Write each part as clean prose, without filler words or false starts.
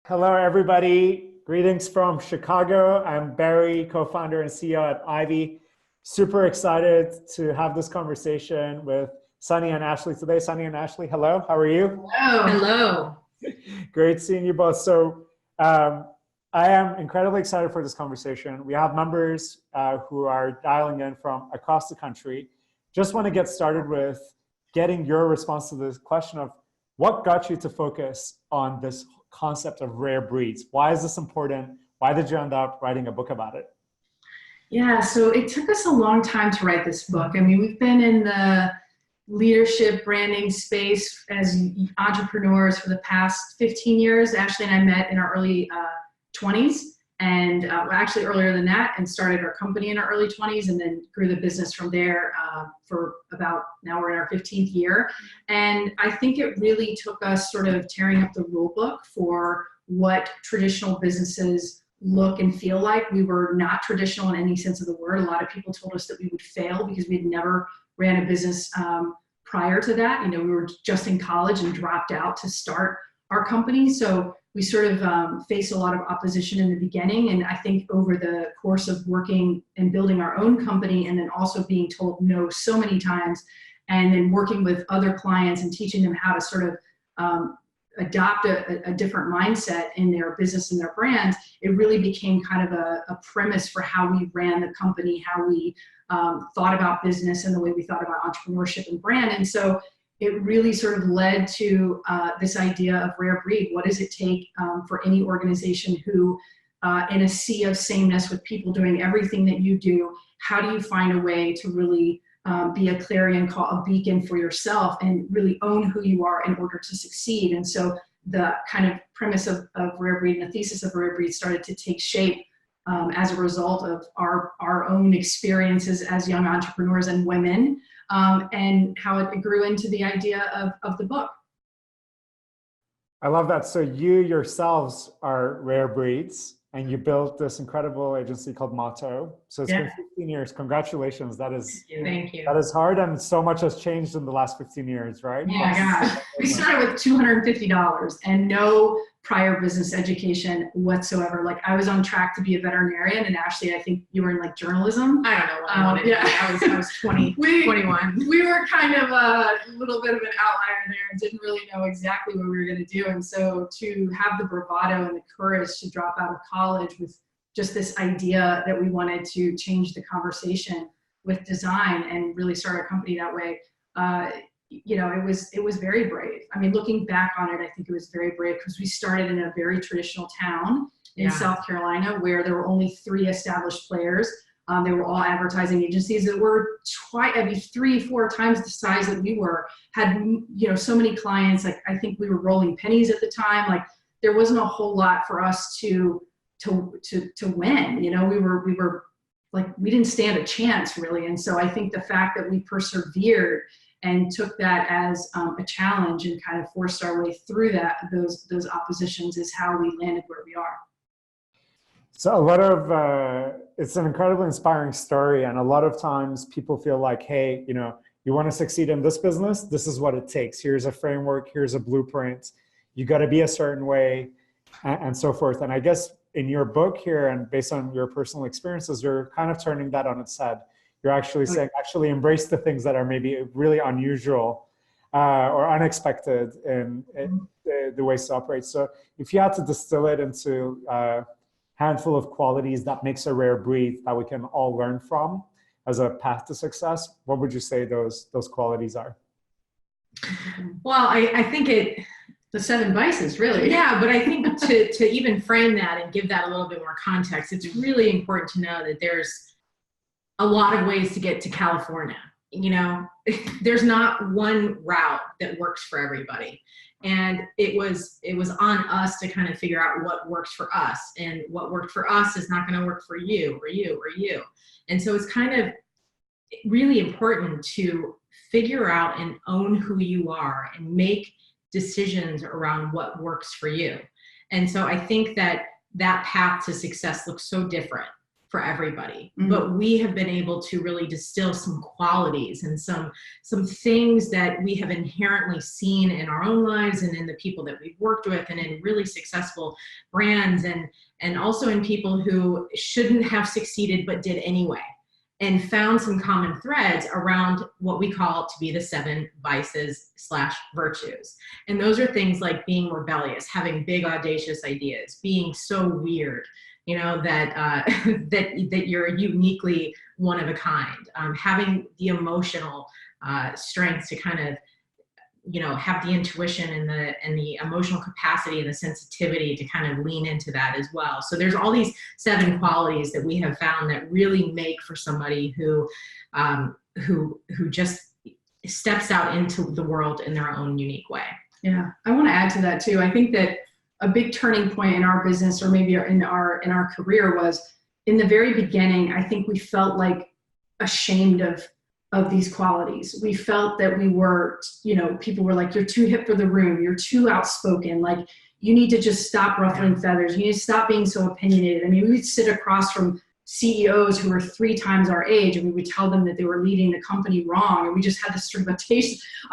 Hello, everybody. Greetings from Chicago. I'm Barry, co-founder and CEO at Ivy. Super excited to have this conversation with Sunny and Ashley today. Sunny and Ashley, hello. How are you? Hello. Hello. Great seeing you both. I am incredibly excited for this conversation. We have members who are dialing in from across the country. Just want to get started with getting your response to this question of what got you to focus on this concept of rare breeds? Why is this important? Why did you end up writing a book about it? Yeah, so it took us a long time to write this book. I mean, we've been in the leadership branding space as entrepreneurs for the past 15 years. Ashley and I met in our early 20s, and actually earlier than that, and started our company in our early 20s, and then grew the business from there for about, now we're in our 15th year. And I think it really took us sort of tearing up the rule book for what traditional businesses look and feel like. We were not traditional in any sense of the word. A lot of people told us that we would fail because we had never ran a business prior to that. You know, we were just in college and dropped out to start our company. So we sort of faced a lot of opposition in the beginning. And I think over the course of working and building our own company, and then also being told no so many times, and then working with other clients and teaching them how to sort of adopt a different mindset in their business and their brands, it really became kind of a premise for how we ran the company, how we thought about business and the way we thought about entrepreneurship and brand. And so it really sort of led to this idea of rare breed. What does it take for any organization who, in a sea of sameness with people doing everything that you do, how do you find a way to really be a clarion call, a beacon for yourself, and really own who you are in order to succeed? And so the kind of premise of rare breed and the thesis of rare breed started to take shape as a result of our own experiences as young entrepreneurs and women, and how it grew into the idea of the book. I love that. So you yourselves are rare breeds, and you built this incredible agency called Motto. So it's been 15 years. Congratulations. Thank you. That is hard, and so much has changed in the last 15 years, right? Oh my gosh. We started with $250 and no prior business education whatsoever. Like, I was on track to be a veterinarian, and Ashley, I think you were in like journalism. I don't know what I wanted to be. I was 21. We were kind of a little bit of an outlier there and didn't really know exactly what we were going to do. And so to have the bravado and the courage to drop out of college with just this idea that we wanted to change the conversation with design and really start our company that way, you know, it was very brave. I mean, looking back on it, I think it was very brave because we started in a very traditional town in South Carolina where there were only 3 established players. They were all advertising agencies that were 3-4 times the size that we were, had, you know, so many clients. Like, I think we were rolling pennies at the time. Like, there wasn't a whole lot for us to win. You know, we were like, we didn't stand a chance really. And so I think the fact that we persevered and took that as a challenge and kind of forced our way through those oppositions is how we landed where we are. So a lot of, it's an incredibly inspiring story. And a lot of times people feel like, hey, you know, you want to succeed in this business, this is what it takes. Here's a framework, here's a blueprint. You got to be a certain way, and so forth. And I guess in your book here, and based on your personal experiences, you're kind of turning that on its head. You're actually saying, actually embrace the things that are maybe really unusual or unexpected in the ways to operate. So if you had to distill it into a handful of qualities that makes a rare breed that we can all learn from as a path to success, what would you say those qualities are? Well, I think The 7 vices, really. yeah, but I think to even frame that and give that a little bit more context, it's really important to know that there's a lot of ways to get to California. You know, there's not one route that works for everybody. And it was on us to kind of figure out what works for us, and what worked for us is not going to work for you or you or you. And so it's kind of really important to figure out and own who you are and make decisions around what works for you. And so I think that path to success looks so different for everybody, Mm-hmm. but we have been able to really distill some qualities and some things that we have inherently seen in our own lives and in the people that we've worked with and in really successful brands and also in people who shouldn't have succeeded but did anyway, and found some common threads around what we call to be the 7 vices/virtues. And those are things like being rebellious, having big audacious ideas, being so weird, you know, that that you're uniquely one of a kind, having the emotional strength to kind of, you know, have the intuition and the emotional capacity and the sensitivity to kind of lean into that as well. So there's all these 7 qualities that we have found that really make for somebody who just steps out into the world in their own unique way. Yeah, I want to add to that too. I think that a big turning point in our business, or maybe in our career, was in the very beginning. I think we felt like ashamed of these qualities. We felt that we were, you know, people were like, you're too hip for the room. You're too outspoken. Like, you need to just stop ruffling feathers. You need to stop being so opinionated. I mean, we would sit across from CEOs who were 3 times our age, and we would tell them that they were leading the company wrong. And we just had this sort of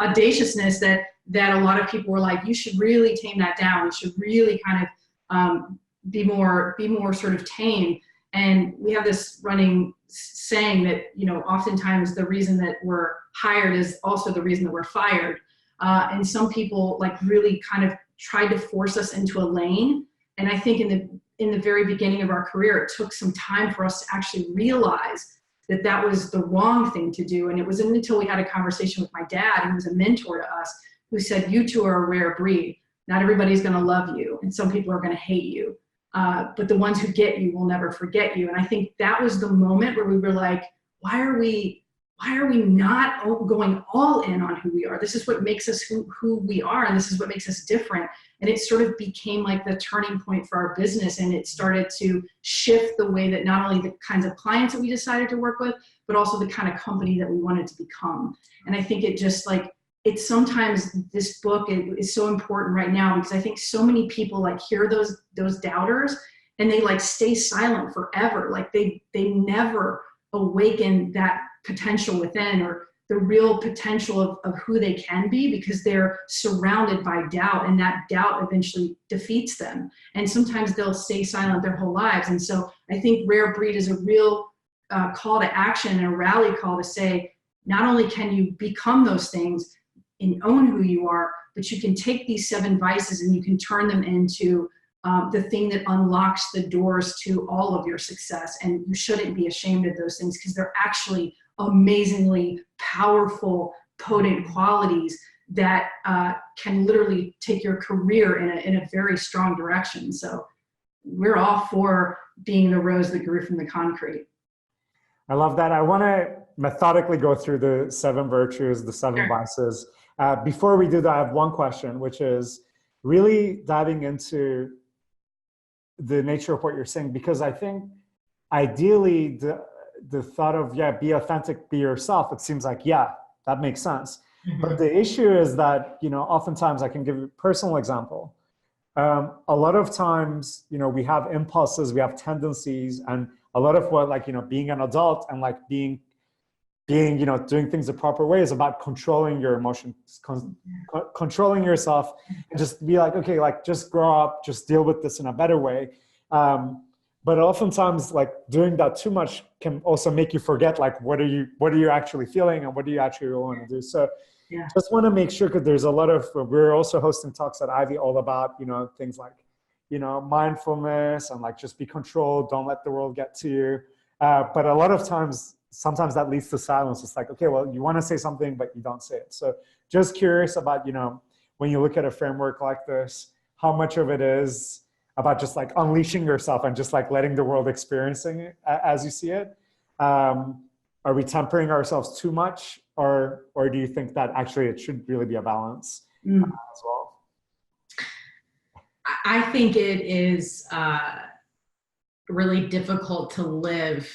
audaciousness that a lot of people were like, you should really tame that down. You should really kind of be more sort of tame. And we have this running saying that, you know, oftentimes the reason that we're hired is also the reason that we're fired. And some people like really kind of tried to force us into a lane. And I think in the very beginning of our career, it took some time for us to actually realize that that was the wrong thing to do. And it wasn't until we had a conversation with my dad, who was a mentor to us, who said, you two are a rare breed. Not everybody's going to love you, and some people are going to hate you. But the ones who get you will never forget you. And I think that was the moment where we were like, why are we not going all in on who we are? This is what makes us who we are, and this is what makes us different. And it sort of became like the turning point for our business, and it started to shift the way that not only the kinds of clients that we decided to work with, but also the kind of company that we wanted to become. And I think it just like, it's sometimes this book is so important right now, because I think so many people like hear those doubters and they like stay silent forever. Like they never awaken that potential within, or the real potential of who they can be, because they're surrounded by doubt, and that doubt eventually defeats them. And sometimes they'll stay silent their whole lives. And so I think Rare Breed is a real call to action and a rally call to say, not only can you become those things and own who you are, but you can take these 7 vices and you can turn them into the thing that unlocks the doors to all of your success. And you shouldn't be ashamed of those things, because they're actually amazingly powerful, potent qualities that can literally take your career in a very strong direction. So we're all for being the rose that grew from the concrete. I love that. I want to methodically go through the 7 virtues, the 7 vices. Before we do that, I have one question, which is really diving into the nature of what you're saying, because I think ideally the thought of, be authentic, be yourself, it seems like, that makes sense. Mm-hmm. But the issue is that, you know, oftentimes, I can give you a personal example. A lot of times, you know, we have impulses, we have tendencies, and a lot of what, like, you know, being an adult and like being, you know, doing things the proper way is about controlling your emotions, controlling yourself, and just be like, okay, like just grow up, just deal with this in a better way. But oftentimes, like doing that too much can also make you forget, like, what are you actually feeling and what do you actually want to do? So just want to make sure, because there's a lot of, we're also hosting talks at Ivy all about, you know, things like, you know, mindfulness and like just be controlled, don't let the world get to you. But a lot of times, sometimes that leads to silence. It's like, okay, well, you want to say something, but you don't say it. So just curious about, you know, when you look at a framework like this, how much of it is about just like unleashing yourself and just like letting the world experiencing it as you see it? Are we tempering ourselves too much, or do you think that actually it should really be a balance as well? I think it is really difficult to live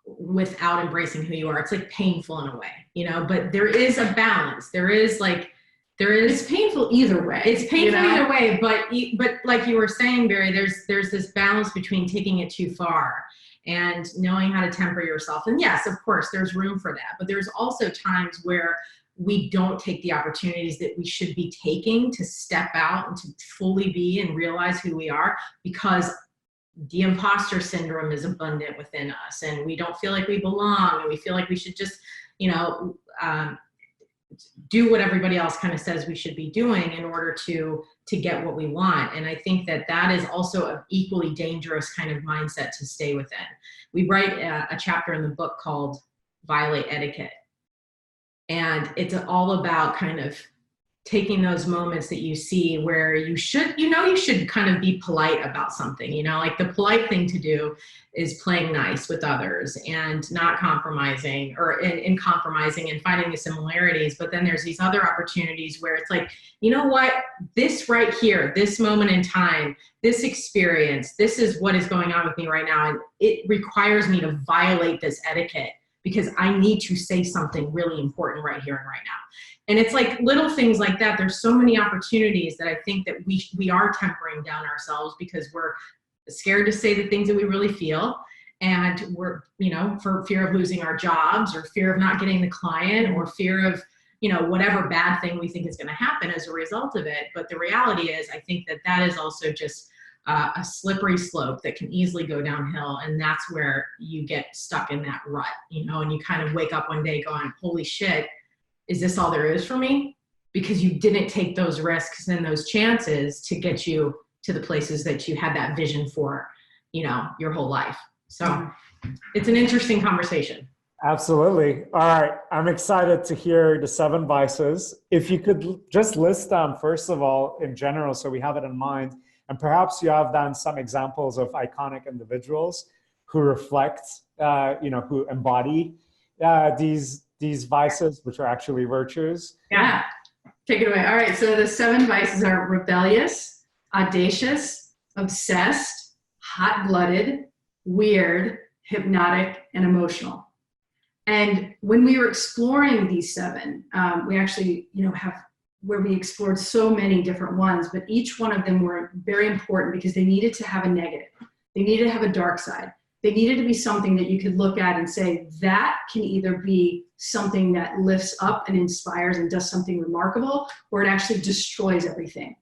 without embracing who you are. It's like painful in a way, you know, but there is a balance. There is like, It's painful either way. It's painful either way, but like you were saying, Barry, there's this balance between taking it too far and knowing how to temper yourself. And yes, of course, there's room for that, but there's also times where we don't take the opportunities that we should be taking to step out and to fully be and realize who we are, because the imposter syndrome is abundant within us, and we don't feel like we belong, and we feel like we should just, do what everybody else kind of says we should be doing in order to get what we want. And I think that is also an equally dangerous kind of mindset to stay within. We write a chapter in the book called Violate Etiquette. And it's all about kind of taking those moments that you see where you should kind of be polite about something, like the polite thing to do is playing nice with others and not compromising, or in compromising and finding the similarities. But then there's these other opportunities where it's like, you know what, this right here, this moment in time, this experience, this is what is going on with me right now. And it requires me to violate this etiquette because I need to say something really important right here and right now. And it's like little things like that. There's so many opportunities that I think that we are tempering down ourselves because we're scared to say the things that we really feel. And we're, for fear of losing our jobs, or fear of not getting the client, or fear of, whatever bad thing we think is going to happen as a result of it. But the reality is, I think that is also just a slippery slope that can easily go downhill. And that's where you get stuck in that rut, and you kind of wake up one day going, holy shit, is this all there is for me? Because you didn't take those risks and those chances to get you to the places that you had that vision for, your whole life. So it's an interesting conversation. Absolutely. All right. I'm excited to hear the 7 vices. If you could just list them, first of all, in general, so we have it in mind, and perhaps you have done some examples of iconic individuals who reflect, who embody these vices, which are actually virtues. Yeah, take it away. All right, so the 7 vices are rebellious, audacious, obsessed, hot-blooded, weird, hypnotic, and emotional. And when we were exploring these 7, we actually, have where we explored so many different ones, but each one of them were very important because they needed to have a negative. They needed to have a dark side. They needed to be something that you could look at and say, that can either be something that lifts up and inspires and does something remarkable, or it actually destroys everything.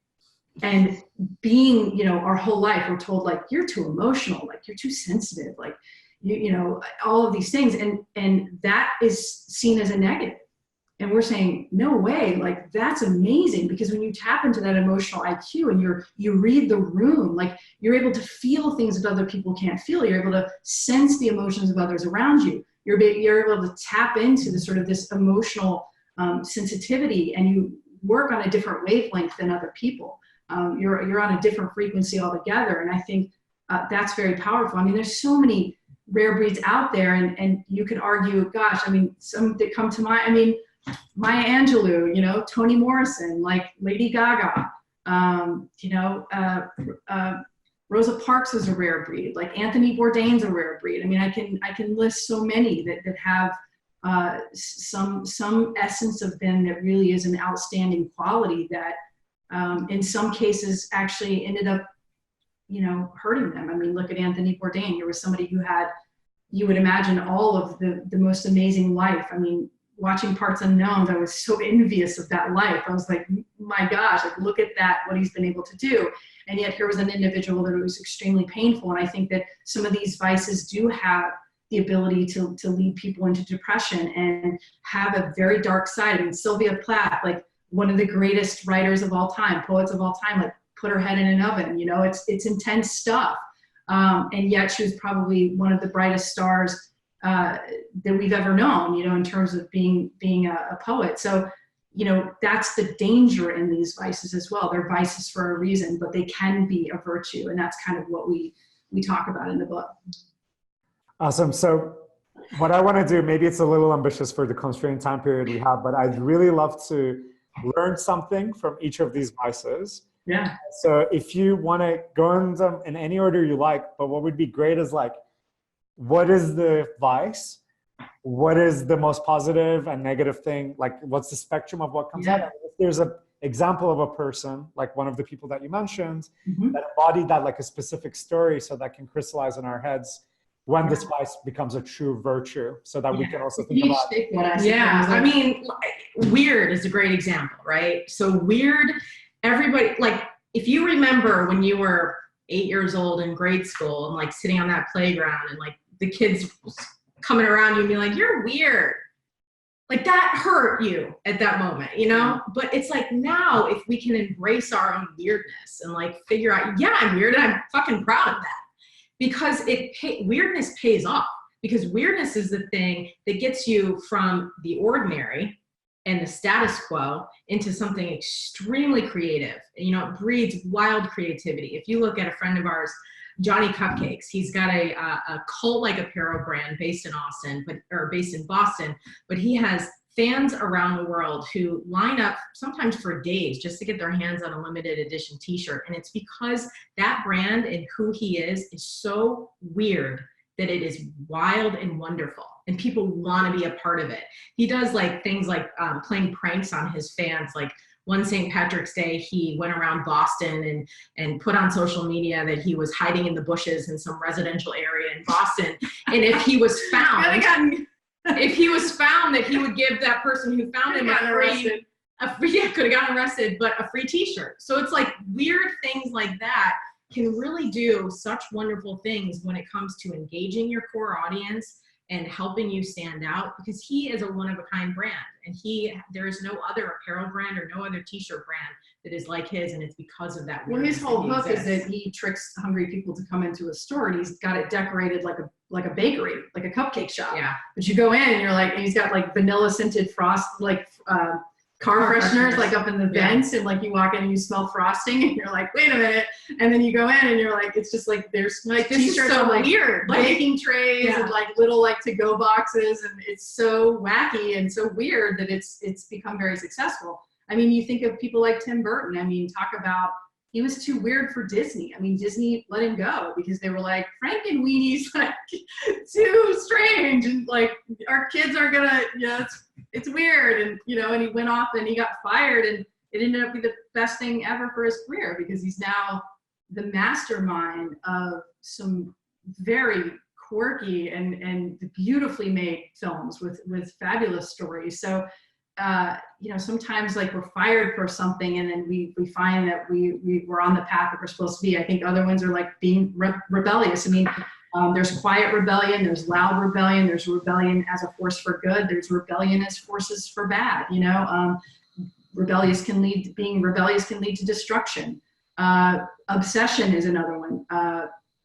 And being, our whole life, we're told like, you're too emotional, like you're too sensitive, like, all of these things. And that is seen as a negative. And we're saying, no way, like that's amazing, because when you tap into that emotional IQ and you read the room, like you're able to feel things that other people can't feel. You're able to sense the emotions of others around you. You're able to tap into this emotional sensitivity, and you work on a different wavelength than other people. You're on a different frequency altogether. And I think that's very powerful. I mean, there's so many rare breeds out there, and you could argue, gosh, I mean, some that come to mind, I mean, Maya Angelou, Toni Morrison, like Lady Gaga, Rosa Parks is a rare breed, like Anthony Bourdain's a rare breed. I mean, I can list so many that have some essence of them that really is an outstanding quality that in some cases actually ended up, hurting them. I mean, look at Anthony Bourdain. Here was somebody who had, you would imagine, all of the most amazing life. I mean, watching Parts Unknown, I was so envious of that life. I was like, my gosh, like look at that, what he's been able to do. And yet here was an individual that was extremely painful. And I think that some of these vices do have the ability to lead people into depression and have a very dark side. I mean, Sylvia Plath, like one of the greatest writers of all time, poets of all time, like put her head in an oven, it's intense stuff. And yet she was probably one of the brightest stars that we've ever known, in terms of being a poet. So, that's the danger in these vices as well. They're vices for a reason, but they can be a virtue. And that's kind of what we talk about in the book. Awesome. So what I want to do, maybe it's a little ambitious for the constrained time period we have, but I'd really love to learn something from each of these vices. Yeah. So if you want to go in them in any order you like, but what would be great is like, what is the vice? what is the most positive and negative thing? Like, what's the spectrum of what comes out? And if there's an example of a person, like one of the people that you mentioned, that embodied that, like a specific story, so that can crystallize in our heads when this vice becomes a true virtue, so that we can also think about. I mean, weird is a great example, right? So weird, everybody, like, if you remember when you were 8 years old in grade school and like sitting on that playground and like the kids coming around you and being like, you're weird. Like that hurt you at that moment, you know? But it's like now if we can embrace our own weirdness and like figure out, yeah, I'm weird and I'm fucking proud of that. Because weirdness pays off. Because weirdness is the thing that gets you from the ordinary and the status quo into something extremely creative. You know, it breeds wild creativity. If you look at a friend of ours, Johnny Cupcakes, he's got a cult-like apparel brand based in Boston, but he has fans around the world who line up sometimes for days just to get their hands on a limited edition t-shirt. And it's because that brand and who he is so weird that it is wild and wonderful, and people want to be a part of it. He does like things like playing pranks on his fans. Like one St. Patrick's Day, he went around Boston and put on social media that he was hiding in the bushes in some residential area in Boston. And if he was found, that he would give that person who found him could have gotten arrested, but a free t-shirt. So it's like weird things like that can really do such wonderful things when it comes to engaging your core audience and helping you stand out, because he is a one-of-a-kind brand, and there is no other apparel brand or no other t-shirt brand that is like his, and it's because of that. Well, his whole hook is that he tricks hungry people to come into a store, and he's got it decorated like a bakery, like a cupcake shop. Yeah. But you go in and you're like, and he's got like vanilla scented frost, like car fresheners, like up in the vents, and like you walk in and you smell frosting, and you're like, wait a minute, and then you go in and you're like, it's just like there's like t-shirts on like weird, baking trays and like little like to-go boxes, and it's so wacky and so weird that it's become very successful. I mean, you think of people like Tim Burton. I mean, talk about, he was too weird for Disney. I mean, Disney let him go because they were like, Frankenweenie's like too strange, and like our kids are gonna, it's weird, and and he went off and he got fired, and it ended up being the best thing ever for his career, because he's now the mastermind of some very quirky and beautifully made films with fabulous stories. So sometimes like we're fired for something, and then we find that we're on the path that we're supposed to be. I think other ones are like being rebellious. I mean, there's quiet rebellion, there's loud rebellion, there's rebellion as a force for good, there's rebellion as forces for bad. Being rebellious can lead to destruction. Obsession is another one.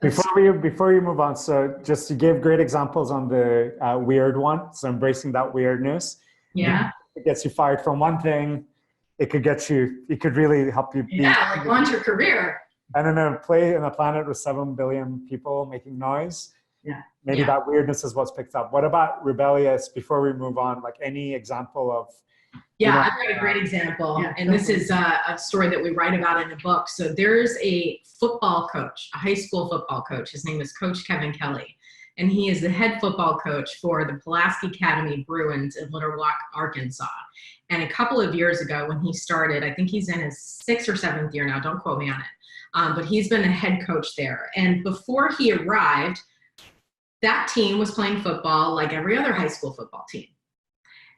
Before you move on, so just you gave great examples on the weird one. So embracing that weirdness. Yeah. It gets you fired from one thing. It could really help you. Like launch your career. And in a planet with 7 billion people making noise, maybe that weirdness is what's picked up. What about rebellious, before we move on, like any example of? I've got a great example. And this is a story that we write about in the book. So there's a football coach, a high school football coach. His name is Coach Kevin Kelly. And he is the head football coach for the Pulaski Academy Bruins in Little Rock, Arkansas. And a couple of years ago when he started, I think he's in his 6th or 7th year now, don't quote me on it, but he's been a head coach there. And before he arrived, that team was playing football like every other high school football team.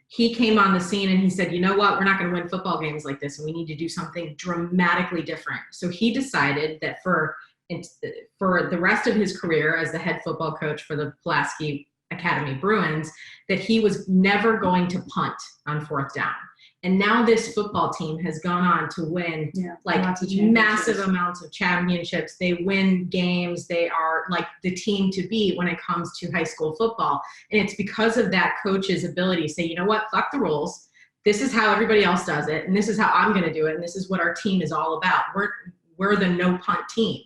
He came on the scene and he said, you know what, we're not going to win football games like this, and we need to do something dramatically different. So he decided that for the rest of his career as the head football coach for the Pulaski Academy Bruins, that he was never going to punt on 4th down. And now this football team has gone on to win massive amounts of championships. They win games. They are like the team to beat when it comes to high school football. And it's because of that coach's ability to say, you know what, fuck the rules. This is how everybody else does it. And this is how I'm going to do it. And this is what our team is all about. We're the no punt team.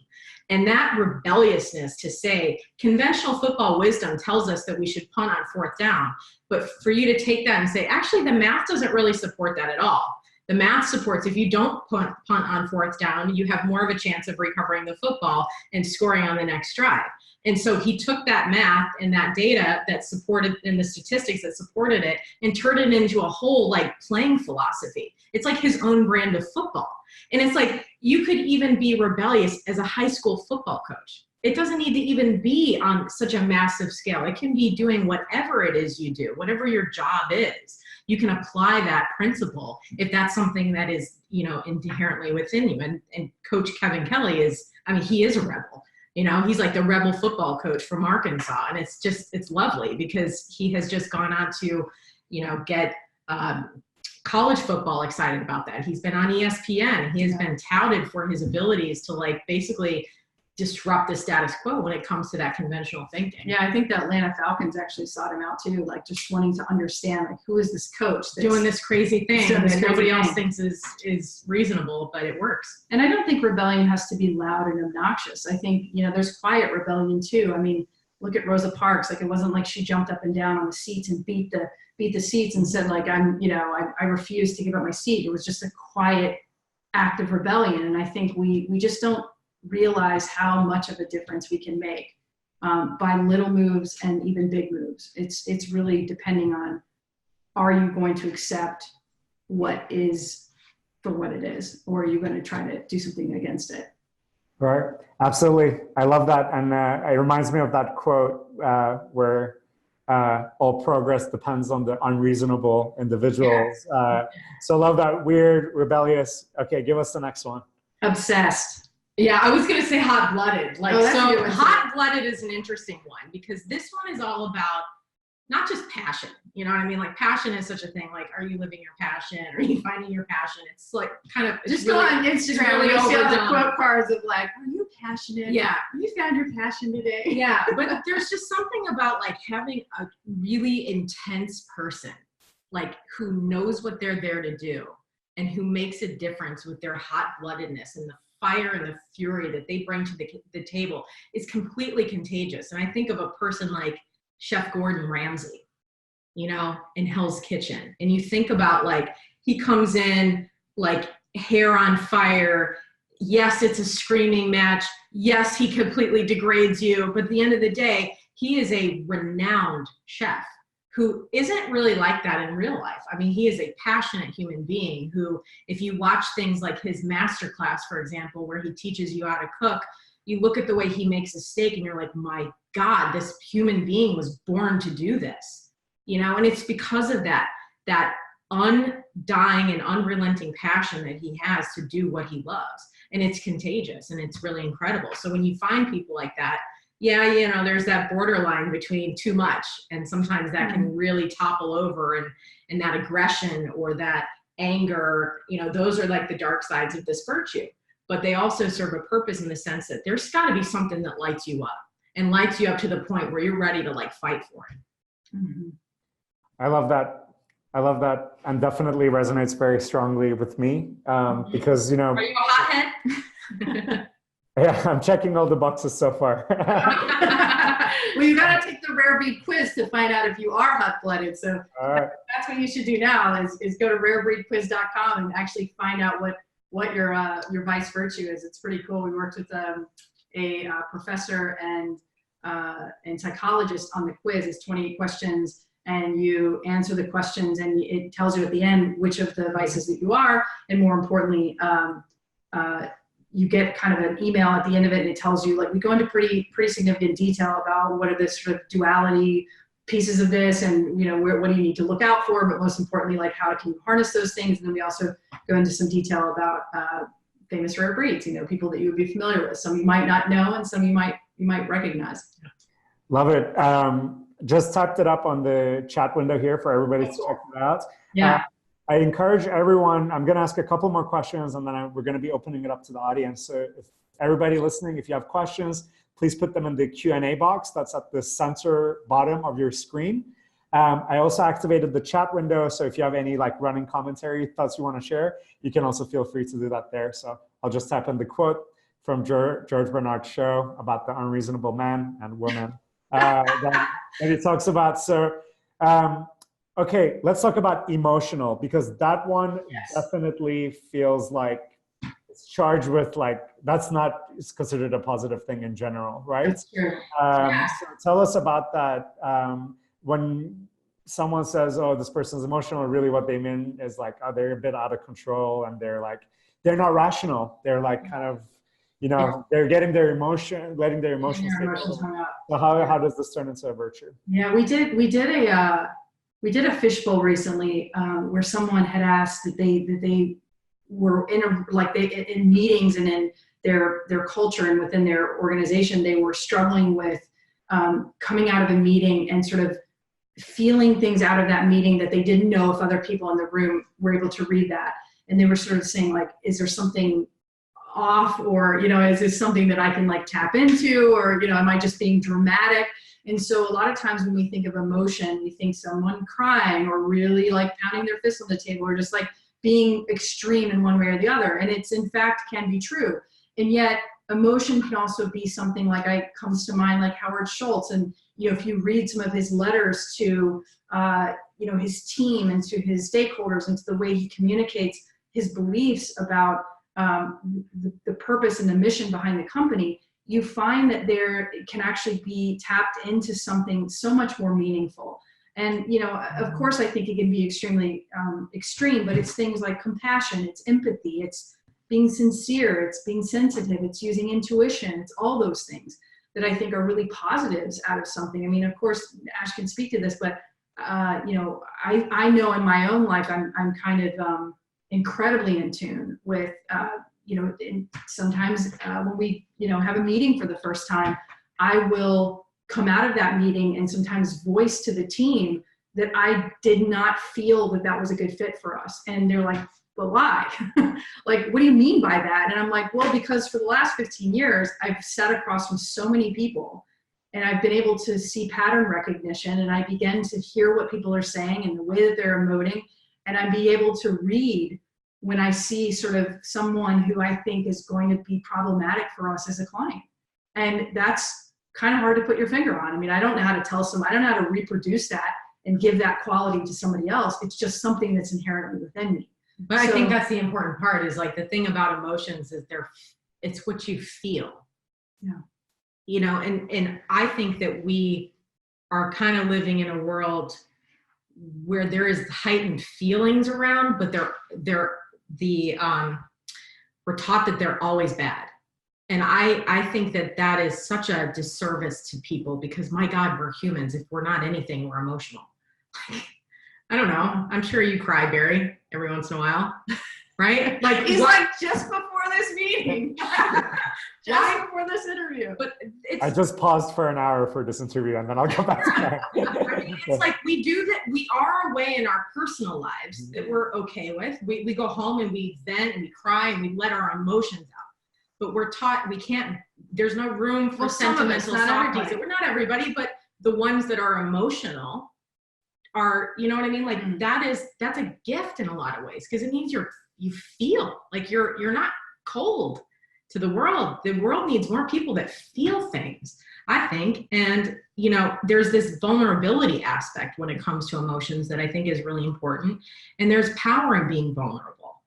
And that rebelliousness to say, conventional football wisdom tells us that we should punt on 4th down. But for you to take that and say, actually, the math doesn't really support that at all. The math supports if you don't punt on 4th down, you have more of a chance of recovering the football and scoring on the next drive. And so he took that math and that data that supported and the statistics that supported it and turned it into a whole like playing philosophy. It's like his own brand of football. And it's like, you could even be rebellious as a high school football coach. It doesn't need to even be on such a massive scale. It can be doing whatever it is you do, whatever your job is. You can apply that principle if that's something that is, you know, inherently within you. And Coach Kevin Kelly is, I mean, he is a rebel. You know, he's like the rebel football coach from Arkansas. And it's just, it's lovely because he has just gone on to, you know, get college football excited about that. He's been on ESPN. He has been touted for his abilities to like basically disrupt the status quo when it comes to that conventional thinking. Yeah, I think the Atlanta Falcons actually sought him out too, like just wanting to understand like who is this coach that's doing this crazy thing doing this that crazy nobody else thing. thinks is reasonable, but it works. And I don't think rebellion has to be loud and obnoxious. I think, you know, there's quiet rebellion too. I mean, look at Rosa Parks. Like, it wasn't like she jumped up and down on the seats and beat the seats and said like, I refuse to give up my seat. It was just a quiet act of rebellion. And I think we just don't realize how much of a difference we can make by little moves and even big moves. It's really depending on, are you going to accept what is for what it is, or are you going to try to do something against it? Right. Absolutely. I love that. And it reminds me of that quote where all progress depends on the unreasonable individuals. So I love that. Weird, rebellious. Okay, give us the next one. Obsessed. Yeah, I was going to say hot-blooded. Like, Oh, that's a so good one, too. hot-blooded is an interesting one because this one is all about not just passion. You know what I mean? Like, passion is such a thing. Like, are you living your passion? Are you finding your passion? It's like kind of Just really, go on Instagram really and you'll see all the overdone. quote cards of like, are you passionate? Yeah. You found your passion today. Yeah, but there's just something about like having a really intense person, like who knows what they're there to do and who makes a difference with their hot-bloodedness and the fire and the fury that they bring to the table is completely contagious. And I think of a person like Chef Gordon Ramsay, you know, in Hell's Kitchen. And you think about like, he comes in like hair on fire. Yes, it's a screaming match. Yes, he completely degrades you. But at the end of the day, he is a renowned chef who isn't really like that in real life. I mean, he is a passionate human being who, if you watch things like his masterclass, for example, where he teaches you how to cook, you look at the way he makes a steak and you're like, my God, this human being was born to do this, you know? And it's because of that undying and unrelenting passion that he has to do what he loves. And it's contagious and it's really incredible. So when you find people like that, yeah, you know, there's that borderline between too much, and sometimes that can really topple over, and that aggression or that anger, you know, those are like the dark sides of this virtue. But they also serve a purpose in the sense that there's got to be something that lights you up and lights you up to the point where you're ready to like fight for it. Mm-hmm. I love that. I love that, and definitely resonates very strongly with me because, you know. Are you a hothead? Yeah, I'm checking all the boxes so far. Well, you got to take the Rare Breed quiz to find out if you are hot-blooded. So that's what you should do now is go to rarebreedquiz.com and actually find out what your vice virtue is. It's pretty cool. We worked with a professor and psychologist on the quiz. It's 28 questions, and you answer the questions, and it tells you at the end which of the vices that you are, and more importantly, you get kind of an email at the end of it, and it tells you, like, we go into pretty significant detail about what are the sort of duality pieces of this, and, you know, what do you need to look out for, but most importantly, like, how can you harness those things? And then we also go into some detail about famous rare breeds, you know, people that you would be familiar with. Some you might not know, and some you might recognize. Love it. Just typed it up on the chat window here for everybody to check it out. Yeah. I encourage everyone, I'm going to ask a couple more questions, and then we're going to be opening it up to the audience. So if everybody listening, if you have questions, please put them in the Q&A box that's at the center bottom of your screen. I also activated the chat window, so if you have any like running commentary, thoughts you want to share, you can also feel free to do that there. So I'll just type in the quote from George Bernard's show about the unreasonable man and woman that he talks about. So, okay, let's talk about emotional, because that one definitely feels like it's charged with like, that's not, it's considered a positive thing in general, right? That's true. So tell us about that. When someone says, oh, this person's emotional, really what they mean is like, oh, they're a bit out of control and they're like, they're not rational. They're like kind of, you know, they're getting their emotion, letting their emotions take over. So how does this turn into a virtue? Yeah, we did a fishbowl recently where someone had asked that they were in meetings and in their culture and within their organization, they were struggling with coming out of a meeting and sort of feeling things out of that meeting that they didn't know if other people in the room were able to read that. And they were sort of saying like, is there something off, or, you know, is this something that I can like tap into, or, you know, am I just being dramatic? And so a lot of times when we think of emotion, we think someone crying or really like pounding their fist on the table, or just like being extreme in one way or the other. And it's in fact can be true. And yet emotion can also be something like, comes to mind like Howard Schultz. And, you know, if you read some of his letters to, you know, his team and to his stakeholders and to the way he communicates his beliefs about the purpose and the mission behind the company, you find that there can actually be tapped into something so much more meaningful. And, you know, of course, I think it can be extremely extreme, but it's things like compassion, it's empathy, it's being sincere, it's being sensitive, it's using intuition, it's all those things that I think are really positives out of something. I mean, of course, Ash can speak to this, but, you know, I know in my own life, I'm kind of incredibly in tune with, you know, sometimes when we, you know, have a meeting for the first time, I will come out of that meeting and sometimes voice to the team that I did not feel that that was a good fit for us. And they're like, but why? Like, what do you mean by that? And I'm like, well, because for the last 15 years, I've sat across from so many people and I've been able to see pattern recognition, and I begin to hear what people are saying and the way that they're emoting. And I'd be able to read when I see sort of someone who I think is going to be problematic for us as a client. And that's kind of hard to put your finger on. I mean, I don't know how to tell someone, I don't know how to reproduce that and give that quality to somebody else. It's just something that's inherently within me. But I think that's the important part, is like the thing about emotions is it's what you feel. Yeah. You know, and I think that we are kind of living in a world where there is heightened feelings around, but we're taught that they're always bad. And I think that is such a disservice to people, because my God, we're humans. If we're not anything, we're emotional. I don't know. I'm sure you cry, Barry, every once in a while, right? Like he's like, just before this meeting, just before this interview. But I just paused for an hour for this interview, and then I'll come back to that. I mean, it's like we do that. We are a way in our personal lives that we're okay with. We go home and we vent and we cry and we let our emotions out. But we're taught we can't. There's no room for sentimental softies. We're not everybody, but the ones that are emotional are, you know what I mean? Like that's a gift in a lot of ways, because it means you feel like you're not cold to the world. The world needs more people that feel things, I think. And, you know, there's this vulnerability aspect when it comes to emotions that I think is really important. And there's power in being vulnerable.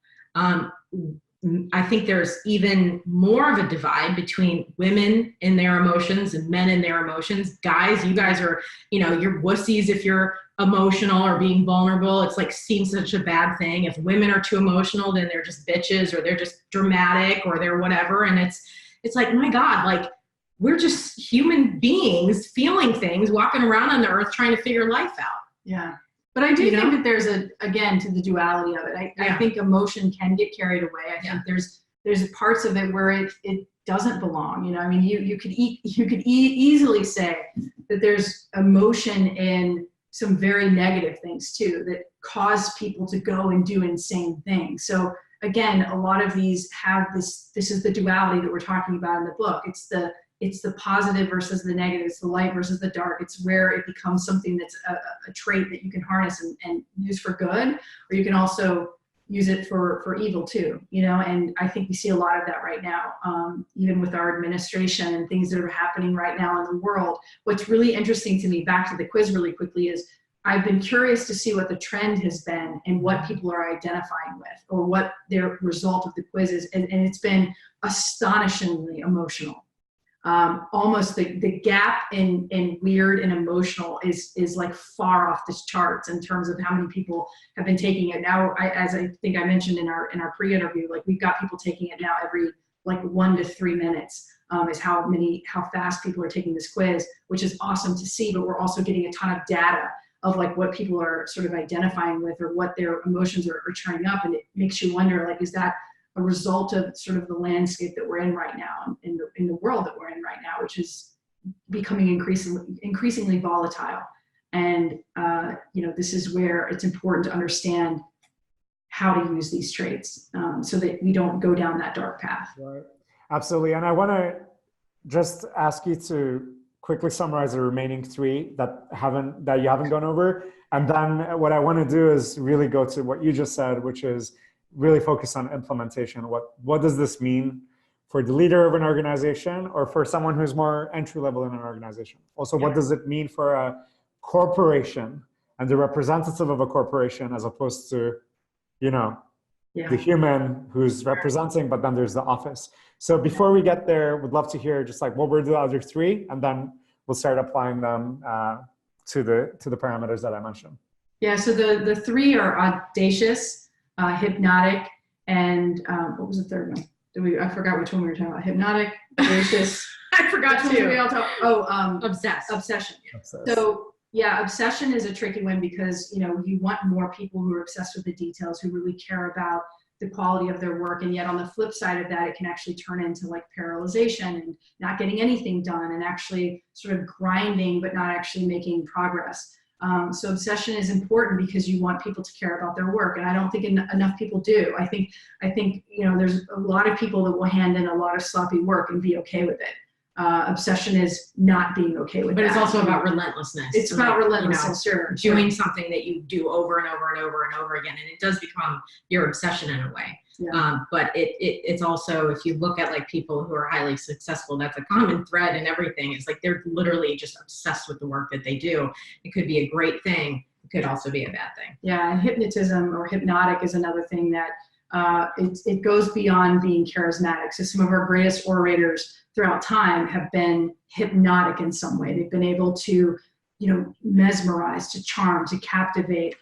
I think there's even more of a divide between women in their emotions and men in their emotions. Guys, you guys are, you know, you're wussies if you're emotional or being vulnerable. It's like seen such a bad thing. If women are too emotional, then they're just bitches, or they're just dramatic, or they're whatever. And it's like, my God, like we're just human beings feeling things, walking around on the earth trying to figure life out. Yeah. But I do think that there's again, to the duality of it. I think emotion can get carried away. I think there's parts of it where it doesn't belong. You know, I mean, you could easily say that there's emotion in some very negative things too, that cause people to go and do insane things. So again, a lot of these have this is the duality that we're talking about in the book. It's the positive versus the negative. It's the light versus the dark. It's where it becomes something that's a trait that you can harness and use for good, or you can also use it for evil too, you know? And I think we see a lot of that right now, even with our administration and things that are happening right now in the world. What's really interesting to me, back to the quiz really quickly, is I've been curious to see what the trend has been and what people are identifying with, or what their result of the quiz is. And it's been astonishingly emotional. Almost the gap in weird and emotional is like far off the charts in terms of how many people have been taking it now. As I think I mentioned in our pre-interview, like we've got people taking it now every like 1 to 3 minutes is how fast people are taking this quiz, which is awesome to see. But we're also getting a ton of data of like what people are sort of identifying with, or what their emotions are turning up, and it makes you wonder, like, is that a result of sort of the landscape that we're in right now, in the world that we're in right now, which is becoming increasingly volatile. And this is where it's important to understand how to use these traits so that we don't go down that dark path. Right. Absolutely. And I want to just ask you to quickly summarize the remaining 3 that you haven't gone over. And then what I want to do is really go to what you just said, which is really focus on implementation. What does this mean for the leader of an organization, or for someone who's more entry level in an organization? Also, what does it mean for a corporation and the representative of a corporation, as opposed to, the human who's representing, but then there's the office. So before we get there, we'd love to hear just like what were the other 3, and then we'll start applying them to the parameters that I mentioned. Yeah, so the 3 are audacious, hypnotic, and what was the third one? I forgot which one we were talking about. Hypnotic, audacious. I forgot too. Obsessed. Obsession. Obsessed. So yeah, obsession is a tricky one because you want more people who are obsessed with the details, who really care about the quality of their work, and yet on the flip side of that, it can actually turn into like paralyzation and not getting anything done, and actually sort of grinding but not actually making progress. So obsession is important because you want people to care about their work, and I don't think enough people do. I think there's a lot of people that will hand in a lot of sloppy work and be okay with it. Obsession is not being okay with but that. It's also about relentlessness. It's about relentlessness, sure. Doing something that you do over and over and over and over again, and it does become your obsession in a way. Yeah. But it's also, if you look at like people who are highly successful, that's a common thread in everything. It's like they're literally just obsessed with the work that they do. It could be a great thing. It could also be a bad thing. Yeah, and hypnotism or hypnotic is another thing that it goes beyond being charismatic. So some of our greatest orators throughout time have been hypnotic in some way. They've been able to, mesmerize, to charm, to captivate.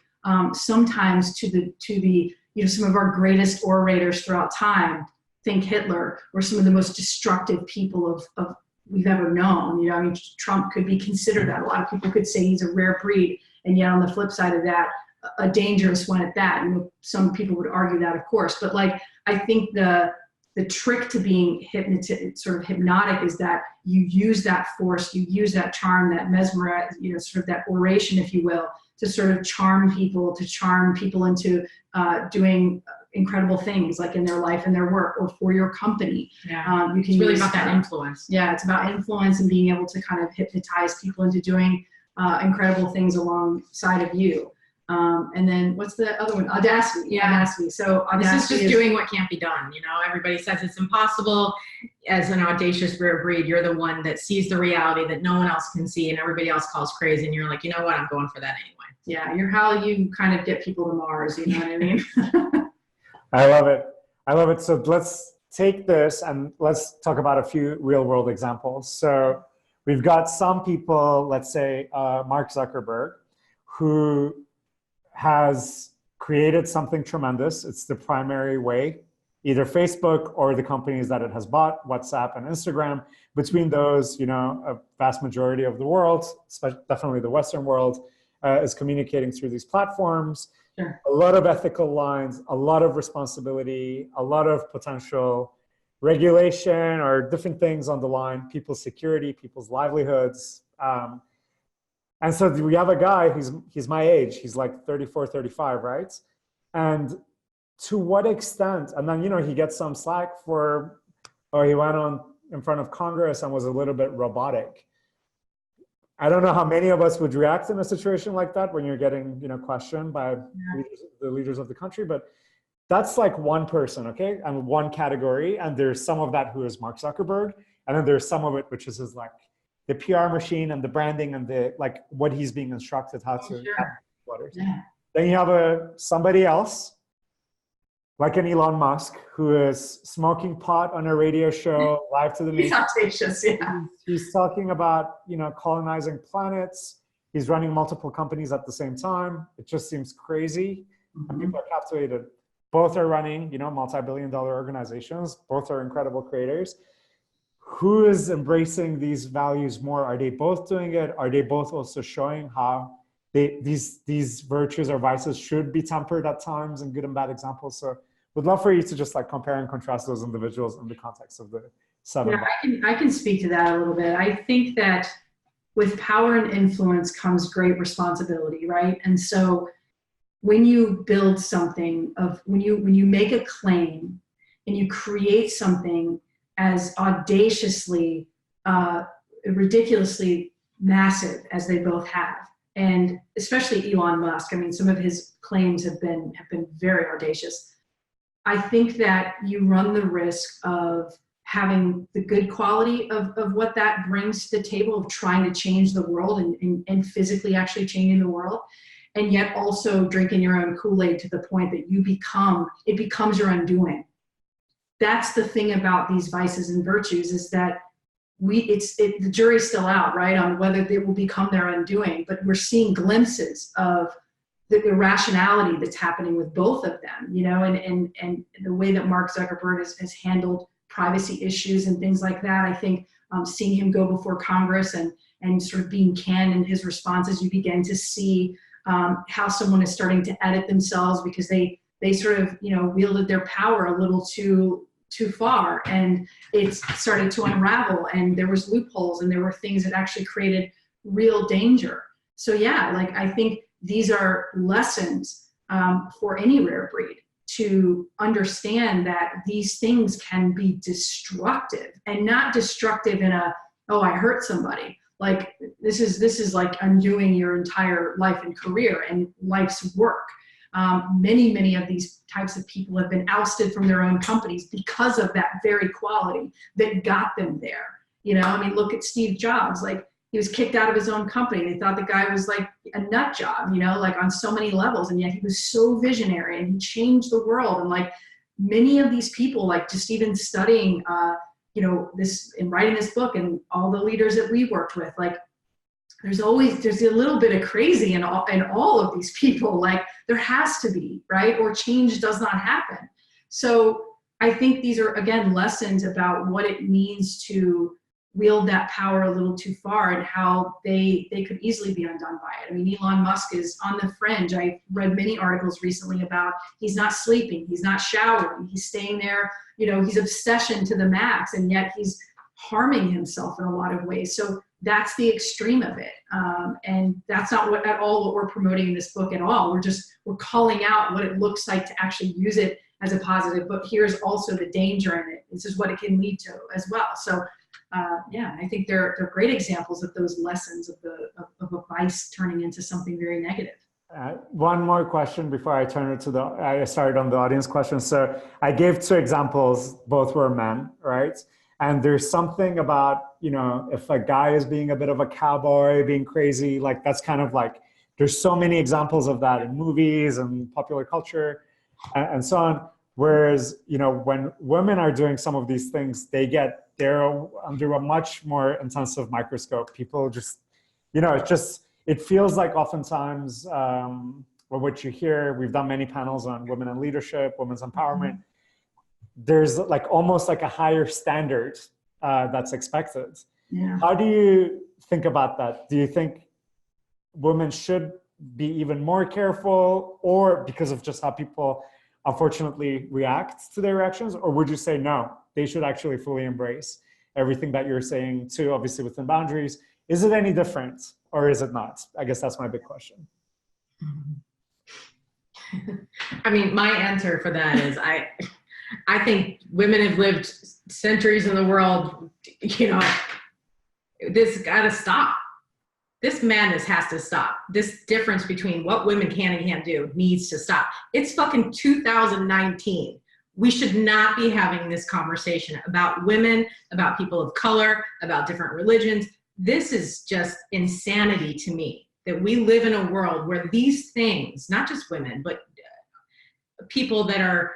Sometimes to the some of our greatest orators throughout time, think Hitler, were some of the most destructive people of we've ever known. Trump could be considered that. A lot of people could say he's a rare breed, and yet on the flip side of that, a dangerous one at that. And some people would argue that, of course, but like I think the trick to being sort of hypnotic is that you use that force, you use that charm, that mesmerize, sort of that oration, if you will, to sort of charm people into doing incredible things like in their life and their work or for your company. Yeah. You can it's really use about that influence. Yeah, it's about influence and being able to kind of hypnotize people into doing incredible things alongside of you. And then what's the other one? Audacity. Yeah, audacity. So audacity this is just doing what can't be done. Everybody says it's impossible. As an audacious rare breed, you're the one that sees the reality that no one else can see, and everybody else calls crazy. And you're like, you know what? I'm going for that anyway. Yeah, you're how you kind of get people to Mars. You know what I mean? I love it. So let's take this and let's talk about a few real world examples. So we've got some people, let's say Mark Zuckerberg, who has created something tremendous. It's the primary way, either Facebook or the companies that it has bought, WhatsApp and Instagram. Between those, a vast majority of the world, definitely the Western world, is communicating through these platforms. Sure. A lot of ethical lines, a lot of responsibility, a lot of potential regulation or different things on the line, people's security, people's livelihoods. And so we have a guy, he's my age, he's like 34, 35, right? And to what extent, and then, he gets some slack he went on in front of Congress and was a little bit robotic. I don't know how many of us would react in a situation like that when you're getting, questioned by the leaders of the country, but that's like one person, okay? And one category, and there's some of that who is Mark Zuckerberg, and then there's some of it which is his like the PR machine and the branding and the like what he's being instructed how to waters. Yeah. Then you have somebody else, like an Elon Musk, who is smoking pot on a radio show live to the He's nation. audacious, yeah. He's talking about, you know, colonizing planets. He's running multiple companies at the same time. It just seems crazy. And people are captivated. Both are running, you know, multi-billion-dollar organizations. Both are incredible creators. Who is embracing these values more? Are they both doing it? Are they both also showing how these virtues or vices should be tempered at times and good and bad examples? So would love for you to just like compare and contrast those individuals in the context of the 7. Yeah, I can speak to that a little bit. I think that with power and influence comes great responsibility, right? And so when you build something when you make a claim and you create something as audaciously, ridiculously massive as they both have, and especially Elon Musk, I mean, some of his claims have been very audacious. I think that you run the risk of having the good quality of what that brings to the table of trying to change the world and physically actually changing the world, and yet also drinking your own Kool-Aid to the point that it becomes your undoing. That's the thing about these vices and virtues, is that the jury's still out, right, on whether they will become their undoing, but we're seeing glimpses of the irrationality that's happening with both of them, you know, and the way that Mark Zuckerberg has handled privacy issues and things like that. I think seeing him go before Congress and sort of being canned in his responses, you begin to see how someone is starting to edit themselves because they sort of, you know, wielded their power a little too far, and it's started to unravel, and there was loopholes, and there were things that actually created real danger. So yeah, like I think these are lessons for any rare breed, to understand that these things can be destructive, and not destructive in oh, I hurt somebody. Like this is like undoing your entire life and career and life's work. Many of these types of people have been ousted from their own companies because of that very quality that got them there. You know, I mean, look at Steve Jobs. Like, he was kicked out of his own company. They thought the guy was like a nut job, you know, like on so many levels. And yet he was so visionary and he changed the world. And like many of these people, like just even studying, you know, this and writing this book, and all the leaders that we worked with, like there's a little bit of crazy in all of these people. Like there has to be, right? Or change does not happen. So I think these are, again, lessons about what it means to wield that power a little too far, and how they could easily be undone by it. I mean, Elon Musk is on the fringe. I read many articles recently about he's not sleeping, he's not showering, he's staying there, you know, he's obsession to the max, and yet he's harming himself in a lot of ways. So that's the extreme of it. And that's not at all what we're promoting in this book at all. We're calling out what it looks like to actually use it as a positive, but here's also the danger in it. This is what it can lead to as well. So yeah, I think they're great examples of those lessons of a vice turning into something very negative. One more question before I turn it to I started on the audience question. So I gave 2 examples, both were men, right? And there's something about, you know, if a guy is being a bit of a cowboy, being crazy, like that's kind of like, there's so many examples of that in movies and popular culture and so on. Whereas, you know, when women are doing some of these things, they're under a much more intensive microscope. People just, you know, it feels like oftentimes, what you hear, we've done many panels on women in leadership, women's empowerment. There's like almost like a higher standard that's expected. Yeah. How do you think about that? Do you think women should be even more careful, or because of just how people unfortunately react to their reactions? Or would you say, no, they should actually fully embrace everything that you're saying too, obviously within boundaries? Is it any different or is it not? I guess that's my big question. I mean, my answer for that is I think women have lived centuries in the world, you know, this got to stop. This madness has to stop. This difference between what women can and can't do needs to stop. It's fucking 2019. We should not be having this conversation about women, about people of color, about different religions. this is just insanity to me, that we live in a world where these things, not just women, but people that are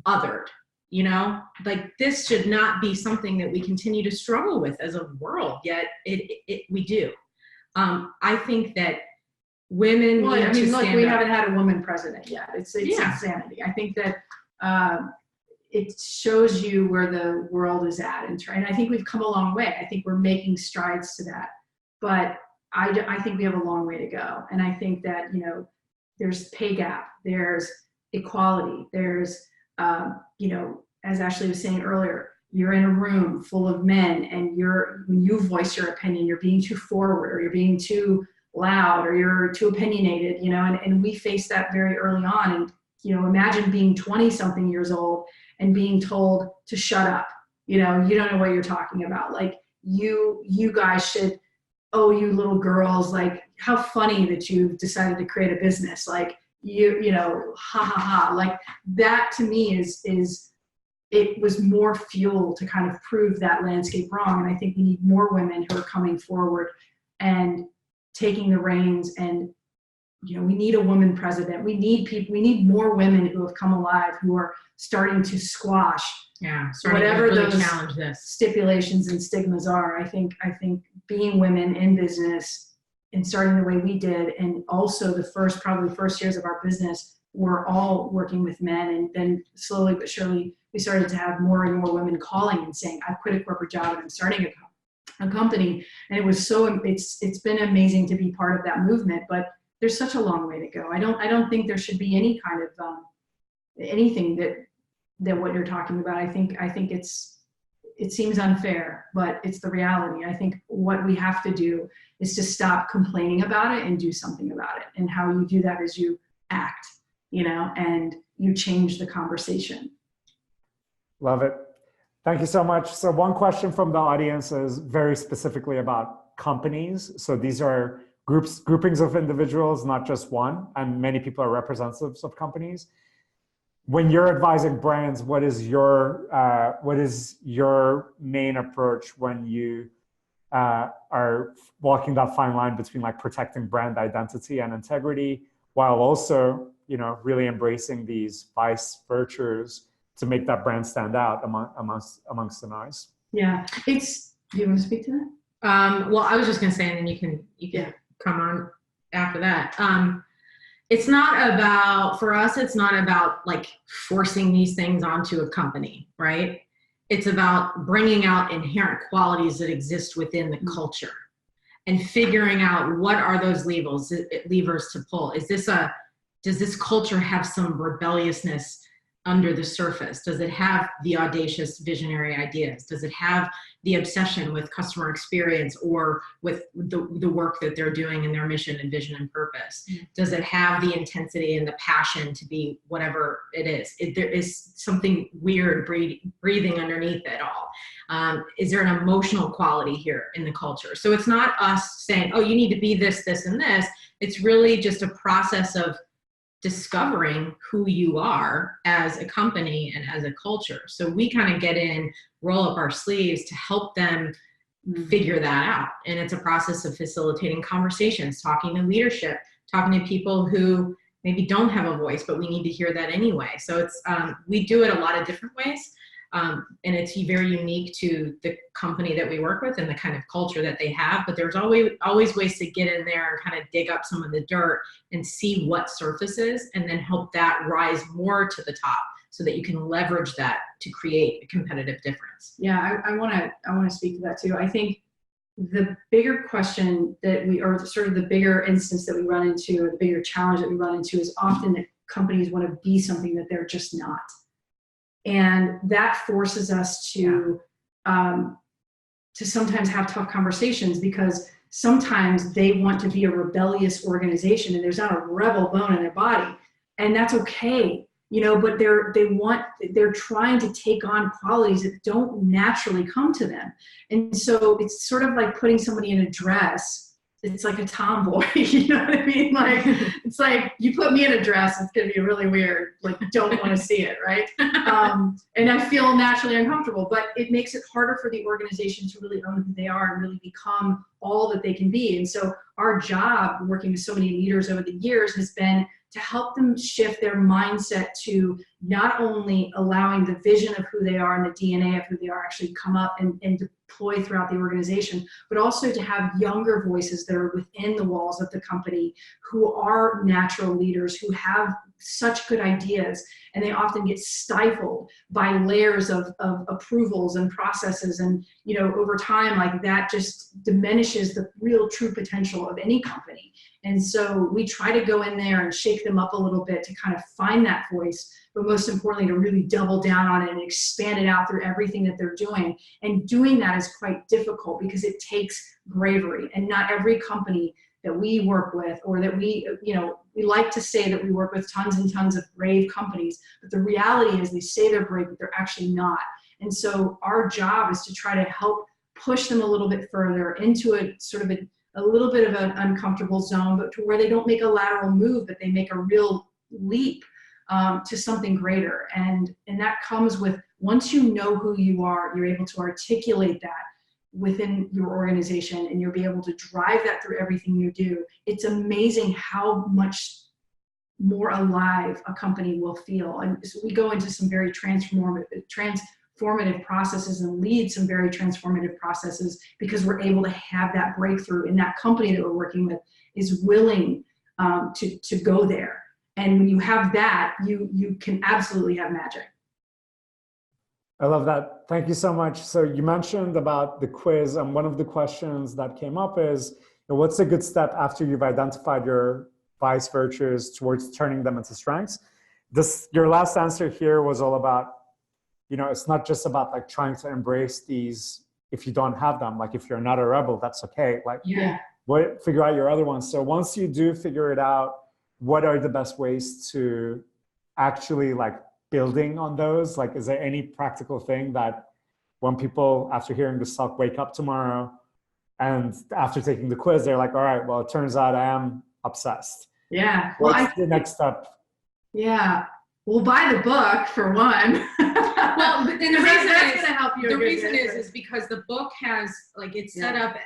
othered, you know, like this should not be something that we continue to struggle with as a world, yet we do. I think that women Well, need I to mean, look, stand we up. haven't had a woman president yet. It's Yeah. insanity. I think that it shows you where the world is at, and I think we've come a long way. I think we're making strides to that, but I think we have a long way to go. And I think that, you know, there's pay gap, there's equality, there's, you know, as Ashleigh was saying earlier, you're in a room full of men, and when you voice your opinion, you're being too forward, or you're being too loud, or you're too opinionated, you know, and we face that very early on. And, you know, imagine being 20 something years old and being told to shut up. You know, you don't know what you're talking about. Like, you guys should, oh, you little girls, like, how funny that you've decided to create a business. Like, you know, ha ha ha. Like, that to me is it was more fuel to kind of prove that landscape wrong. And I think we need more women who are coming forward and taking the reins. And, you know, we need a woman president. We need more women who have come alive, who are starting to squash whatever really those challenge this. stipulations and stigmas are. I think being women in business and starting the way we did, and also probably first years of our business, we're all working with men, and then slowly but surely we started to have more and more women calling and saying, I've quit a corporate job and I'm starting a company. And it was it's been amazing to be part of that movement, but there's such a long way to go. I don't think there should be any kind of anything that what you're talking about. I think it seems unfair, but it's the reality. I think what we have to do is to stop complaining about it and do something about it. And how you do that is you act, you know, and you change the conversation. Love it. Thank you so much. So one question from the audience is very specifically about companies. So these are groupings of individuals, not just one, and many people are representatives of companies. When you're advising brands, what is your main approach when you are walking that fine line between like protecting brand identity and integrity, while also, you know, really embracing these vice virtues to make that brand stand out amongst the noise? Yeah, do you want to speak to that? Well, I was just going to say, and then you can come on after that. It's not about, for us, it's not about like forcing these things onto a company, right? It's about bringing out inherent qualities that exist within the culture and figuring out what are those levers to pull. Does this culture have some rebelliousness under the surface? Does it have the audacious visionary ideas? Does it have the obsession with customer experience or with the work that they're doing in their mission and vision and purpose? Does it have the intensity and the passion to be whatever it is? There is something weird breathing underneath it all. Is there an emotional quality here in the culture? So it's not us saying, oh, you need to be this, this, and this. It's really just a process of discovering who you are as a company and as a culture. So we kind of get in, roll up our sleeves to help them figure that out. And it's a process of facilitating conversations, talking to leadership, talking to people who maybe don't have a voice, but we need to hear that anyway. So it's we do it a lot of different ways. And it's very unique to the company that we work with and the kind of culture that they have. But there's always ways to get in there and kind of dig up some of the dirt and see what surfaces, and then help that rise more to the top so that you can leverage that to create a competitive difference. Yeah, I want to speak to that too. I think the bigger question or sort of the bigger instance that we run into, or the bigger challenge that we run into, is often that companies want to be something that they're just not. And that forces us to sometimes have tough conversations, because sometimes they want to be a rebellious organization and there's not a rebel bone in their body, and that's okay, you know, but they're trying to take on qualities that don't naturally come to them. And so it's sort of like putting somebody in a dress it's like a tomboy, you know what I mean? Like, it's like, you put me in a dress, it's going to be really weird. Like, don't want to see it, right? And I feel naturally uncomfortable, but it makes it harder for the organization to really own who they are and really become all that they can be. And so our job, working with so many leaders over the years, has been to help them shift their mindset to not only allowing the vision of who they are and the DNA of who they are actually come up and deploy throughout the organization, but also to have younger voices that are within the walls of the company who are natural leaders, who have such good ideas, and they often get stifled by layers of approvals and processes. And, you know, over time, like, that just diminishes the real true potential of any company. And so we try to go in there and shake them up a little bit to kind of find that voice, but most importantly, to really double down on it and expand it out through everything that they're doing. And doing that is quite difficult because it takes bravery. And not every company that we work with, or that we, you know, we like to say that we work with tons and tons of brave companies, but the reality is they say they're brave, but they're actually not. And so our job is to try to help push them a little bit further into a sort of a little bit of an uncomfortable zone, but to where they don't make a lateral move, but they make a real leap to something greater. And that comes with, once you know who you are, you're able to articulate that within your organization, and you'll be able to drive that through everything you do. It's amazing how much more alive a company will feel. And so we go into some very transformative processes and lead some very transformative processes because we're able to have that breakthrough, and that company that we're working with is willing to go there. And when you have that, you can absolutely have magic. I love that. Thank you so much. So you mentioned about the quiz, and one of the questions that came up is, you know, what's a good step after you've identified your vice virtues towards turning them into strengths? Your last answer here was all about, you know, it's not just about like trying to embrace these if you don't have them. Like, if you're not a rebel, that's okay. Like, Yeah. Figure out your other ones. So once you do figure it out, what are the best ways to actually like building on those? Like, is there any practical thing that when people, after hearing this talk, wake up tomorrow and after taking the quiz, they're like, all right, well, it turns out I am obsessed. Yeah. What's the next step? Yeah. Well, buy the book for one. Well, but then the reason that's is, going to help you. the reason is because the book has, like, it's set up,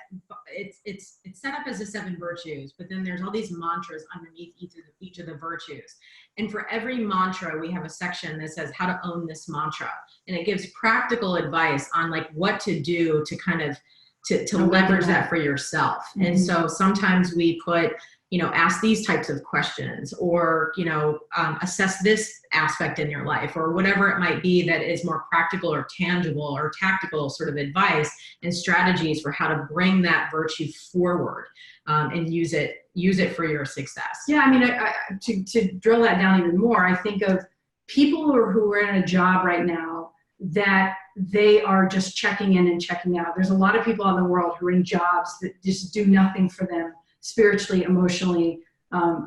it's set up as the 7 virtues, but then there's all these mantras underneath each of the virtues. And for every mantra, we have a section that says how to own this mantra, and it gives practical advice on like what to do to kind of to leverage that for yourself. Mm-hmm. And so sometimes we put, you know, ask these types of questions, or, you know, assess this aspect in your life, or whatever it might be that is more practical or tangible or tactical sort of advice and strategies for how to bring that virtue forward and use it for your success. Yeah, I mean, to drill that down even more, I think of people who are in a job right now that they are just checking in and checking out. There's a lot of people out in the world who are in jobs that just do nothing for them spiritually, emotionally,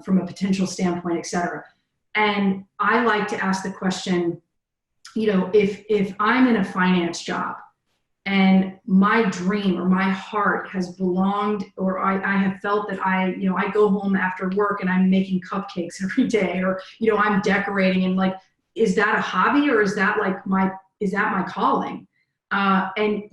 from a potential standpoint, et cetera. And I like to ask the question, you know, if I'm in a finance job and my dream or my heart has belonged, or I have felt that I go home after work and I'm making cupcakes every day, or, you know, I'm decorating, and like, is that a hobby, or is that like my calling? And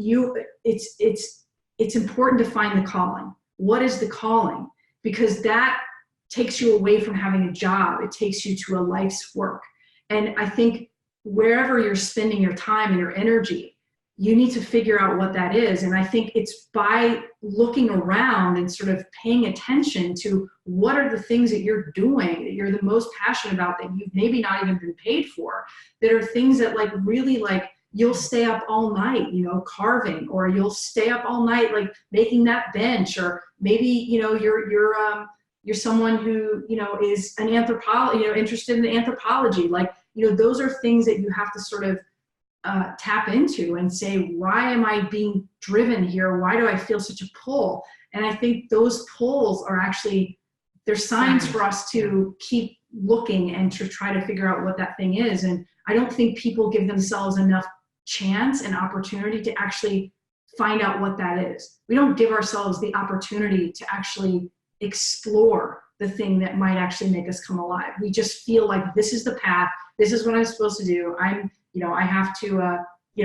it's important to find the calling. What is the calling? Because that takes you away from having a job. It takes you to a life's work. And I think wherever you're spending your time and your energy, you need to figure out what that is. And I think it's by looking around and sort of paying attention to what are the things that you're doing that you're the most passionate about, that you've maybe not even been paid for, that are things that like really, like, you'll stay up all night, you know, carving, or you'll stay up all night, like making that bench, or maybe, you know, you're someone who, you know, is an anthropologist, you know, interested in anthropology. Like, you know, those are things that you have to sort of tap into and say, why am I being driven here? Why do I feel such a pull? And I think those pulls are actually, they're signs for us to keep looking and to try to figure out what that thing is. And I don't think people give themselves enough chance and opportunity to actually find out what that is. We don't give ourselves the opportunity to actually explore the thing that might actually make us come alive. We just feel like this is the path. This is what I'm supposed to do. I have to,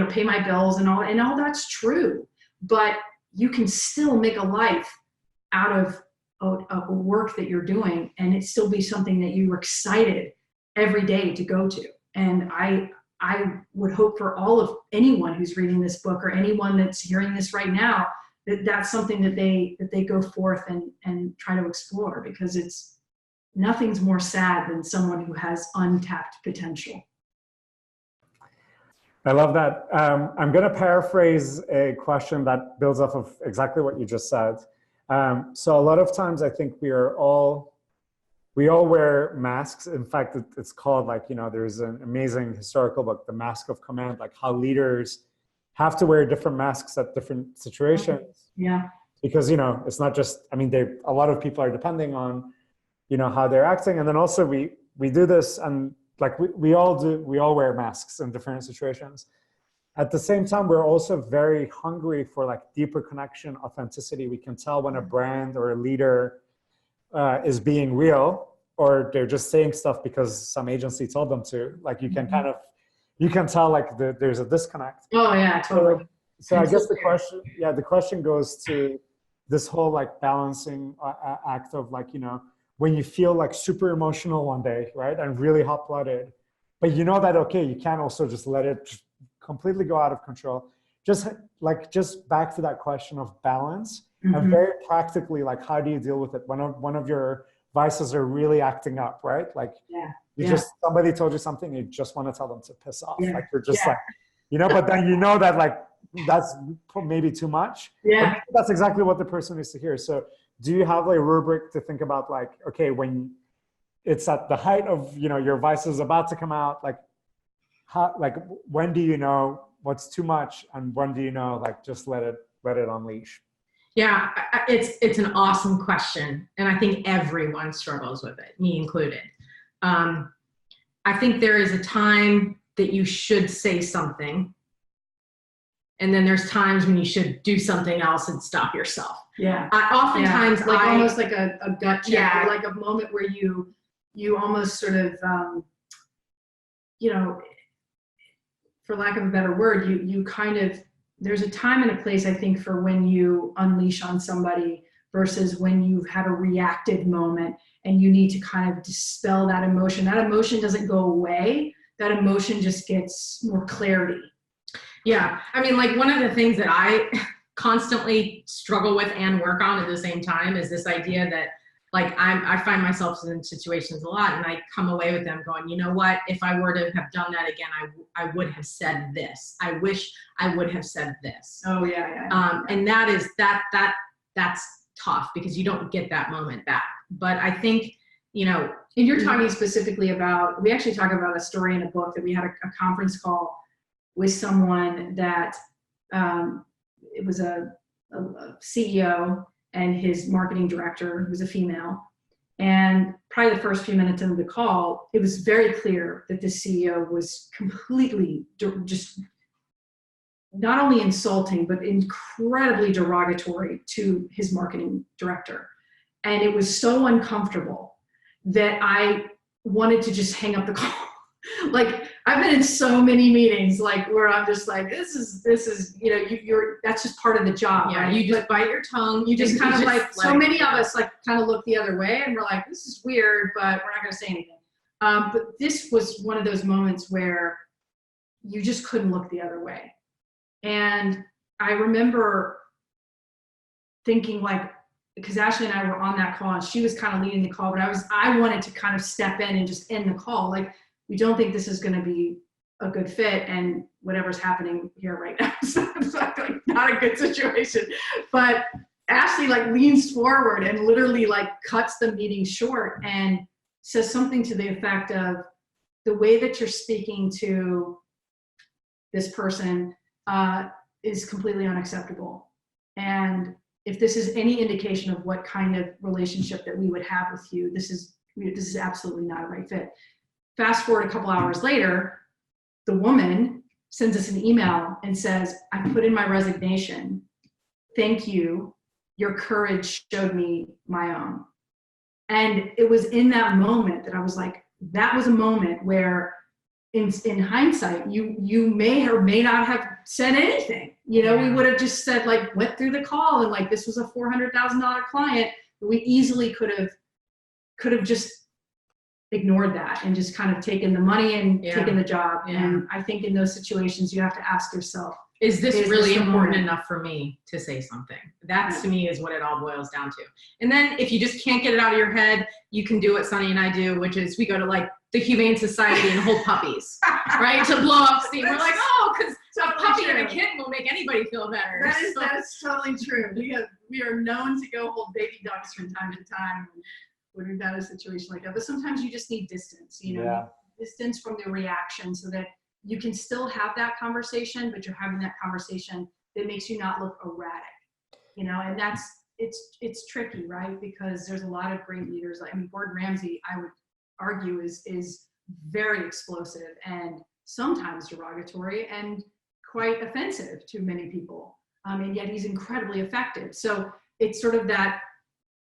pay my bills and all that's true. But you can still make a life out of a work that you're doing, and it still be something that you were excited every day to go to. And I would hope for anyone who's reading this book or anyone that's hearing this right now, that's something that they go forth and try to explore, because nothing's more sad than someone who has untapped potential. I love that. I'm going to paraphrase a question that builds off of exactly what you just said. So a lot of times I think we all wear masks. In fact, it's called, there's an amazing historical book, The Mask of Command, like how leaders have to wear different masks at different situations. Yeah. Because, it's not just, a lot of people are depending on, how they're acting. And then also we do this, and we all wear masks in different situations. At the same time, we're also very hungry for deeper connection, authenticity. We can tell when a brand or a leader is being real, or they're just saying stuff because some agency told them to. You can you can tell there's a disconnect. Oh yeah, totally. So I guess the question goes to this whole balancing act of when you feel super emotional one day, right, and really hot-blooded, but that, okay, you can't also just let it completely go out of control. Just back to that question of balance, and very practically, how do you deal with it when one of your vices are really acting up, right? Just somebody told you something, you just want to tell them to piss off. Yeah. You're just but then that that's maybe too much. Yeah. That's exactly what the person needs to hear. So do you have a rubric to think about, okay, when it's at the height of, your vice is about to come out, when do you know what's too much, and when do you know, just let it unleash? Yeah, it's an awesome question. And I think everyone struggles with it, me included. I think there is a time that you should say something, and then there's times when you should do something else and stop yourself. Yeah. Oftentimes, almost like a gut check, Yeah. or a moment where you almost sort of, for lack of a better word, you kind of, there's a time and a place, I think, for when you unleash on somebody versus when you've had a reactive moment and you need to kind of dispel that emotion. That emotion doesn't go away. That emotion just gets more clarity. Yeah. One of the things that I constantly struggle with and work on at the same time is this idea that I find myself in situations a lot, and I come away with them going, you know what, if I were to have done that again, I would have said this. I wish I would have said this. Oh yeah. And that's tough, because you don't get that moment back. But I think, and you're talking specifically about, we actually talk about a story in a book that we had a conference call with someone that it was a CEO and his marketing director, who was a female. And probably the first few minutes into the call, it was very clear that the CEO was completely just not only insulting, but incredibly derogatory to his marketing director. And it was so uncomfortable that I wanted to just hang up the call. I've been in so many meetings where I'm just this is that's just part of the job. Yeah, right? you just bite your tongue. You just kind of so many of us kind of look the other way, and we're this is weird, but we're not going to say anything. But this was one of those moments where you just couldn't look the other way. And I remember thinking because Ashley and I were on that call, and she was kind of leading the call, but I wanted to kind of step in and just end the call. We don't think this is going to be a good fit, and whatever's happening here right now is not a good situation. But Ashley leans forward and literally cuts the meeting short and says something to the effect of, the way that you're speaking to this person is completely unacceptable. And if this is any indication of what kind of relationship that we would have with you, this is absolutely not a right fit. Fast forward a couple hours later, the woman sends us an email and says, I put in my resignation. Thank you. Your courage showed me my own. And it was in that moment that I was like, that was a moment where in hindsight, you may or may not have said anything. You know, we would have just said, like, went through the call and like, this was a $400,000 client. We easily could have just ignored that and just kind of taken the money and taken the job. And I think in those situations, you have to ask yourself, is this really important enough for me to say something? That to me is what it all boils down to. And then if you just can't get it out of your head, you can do what Sunny and I do, which is we go to like the Humane Society and hold puppies, right? To blow off steam. We're like, oh, because a puppy and a kitten will make anybody feel better. That is totally true. We are known to go hold baby ducks from time to time when we've had a situation like that. But sometimes you just need distance, you know, distance from the reaction so that you can still have that conversation, but you're having that conversation that makes you not look erratic, you know, and it's tricky, right? Because there's a lot of great leaders. I mean, Gordon Ramsay, I would argue is very explosive and sometimes derogatory and quite offensive to many people. And yet he's incredibly effective. So it's sort of that,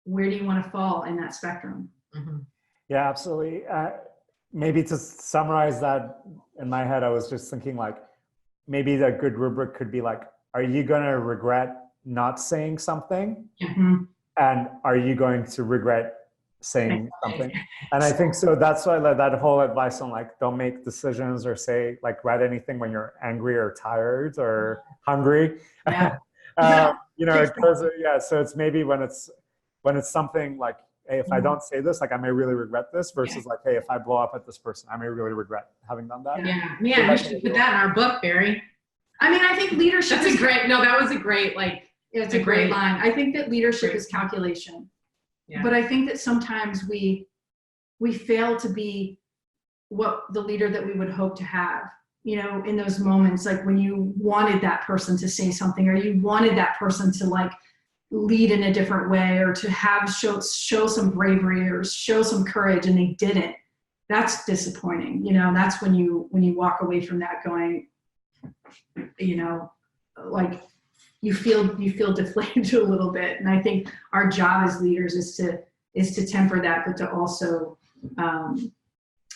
where do you want to fall in that spectrum? Mm-hmm. Yeah, absolutely. Maybe to summarize that in my head, I was just thinking like, maybe a good rubric could be like, are you going to regret not saying something? Mm-hmm. And are you going to regret saying something? And I think so that's why like, that whole advice on like, don't make decisions or say like, write anything when you're angry or tired or hungry. You know, it goes, so it's maybe when it's something like, hey, if I don't say this, like I may really regret this, versus like, hey, if I blow up at this person, I may really regret having done that. Yeah, we should put that in our book, Barry. I mean, I think leadership that was a great, like, it's a great line. I think that leadership is calculation. Yeah. But I think that sometimes we fail to be what the leader that we would hope to have, you know, in those moments, like when you wanted that person to say something, or you wanted that person to like lead in a different way, or to have show some bravery or show some courage, and they didn't. That's disappointing. You know, that's when you walk away from that going, you know, like you feel deflated a little bit. And I think our job as leaders is to temper that, but to also,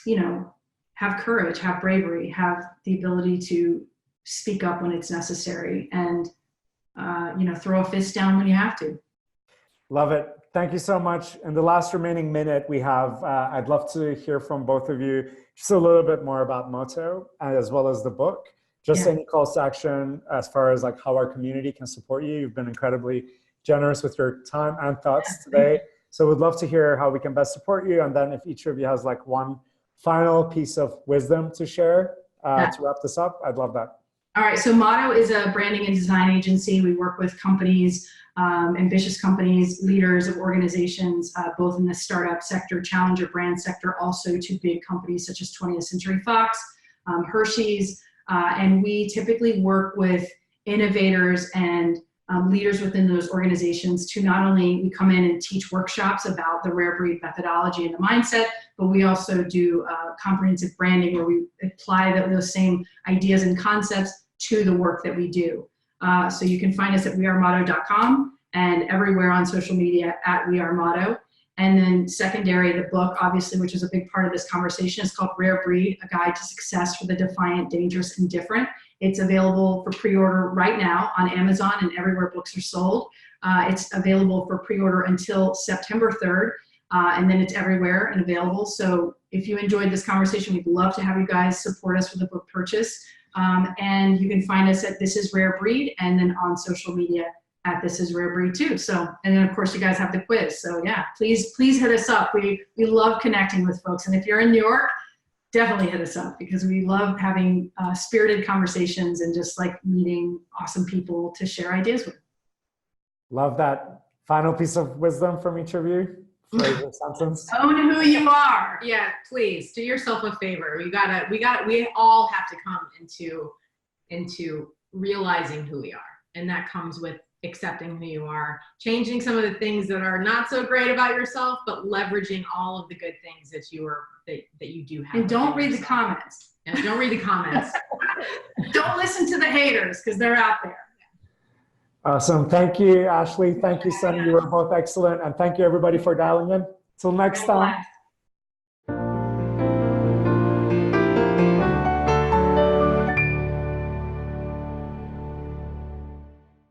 you know, have courage, have bravery, have the ability to speak up when it's necessary, and you know, throw a fist down when you have to. Love it. Thank you so much. In the last remaining minute we have, I'd love to hear from both of you just a little bit more about Moto as well as the book. Just any calls to action as far as like how our community can support you. You've been incredibly generous with your time and thoughts today. So we'd love to hear how we can best support you. And then if each of you has like one final piece of wisdom to share to wrap this up, I'd love that. All right, so Motto is a branding and design agency. We work with companies, ambitious companies, leaders of organizations, both in the startup sector, challenger brand sector, also to big companies such as 20th Century Fox, Hershey's, and we typically work with innovators and leaders within those organizations to not only, we come in and teach workshops about the rare breed methodology and the mindset, but we also do comprehensive branding where we apply those same ideas and concepts to the work that we do. So you can find us at wearemotto.com and everywhere on social media at wearemotto. And then secondary, the book, obviously, which is a big part of this conversation, is called Rare Breed, A Guide to Success for the Defiant, Dangerous, and Different. It's available for pre-order right now on Amazon and everywhere books are sold. It's available for pre-order until September 3rd, and then it's everywhere and available. So if you enjoyed this conversation, we'd love to have you guys support us with a book purchase. And you can find us at This Is Rare Breed, and then on social media at This Is Rare Breed too. So, and then of course you guys have the quiz. So yeah, please hit us up. We love connecting with folks. And if you're in New York, definitely hit us up, because we love having spirited conversations and just like meeting awesome people to share ideas with. Love that. Final piece of wisdom from each of you. Favorite sentence. Own who you are. Yeah, please do yourself a favor. We all have to come into realizing who we are, and that comes with accepting who you are, changing some of the things that are not so great about yourself, but leveraging all of the good things that you do have. And don't read the comments. And don't read the comments. Don't listen to the haters because they're out there. Awesome. Thank you, Ashleigh. Thank you, Sunny. You were both excellent. And thank you, everybody, for dialing in. Till next time.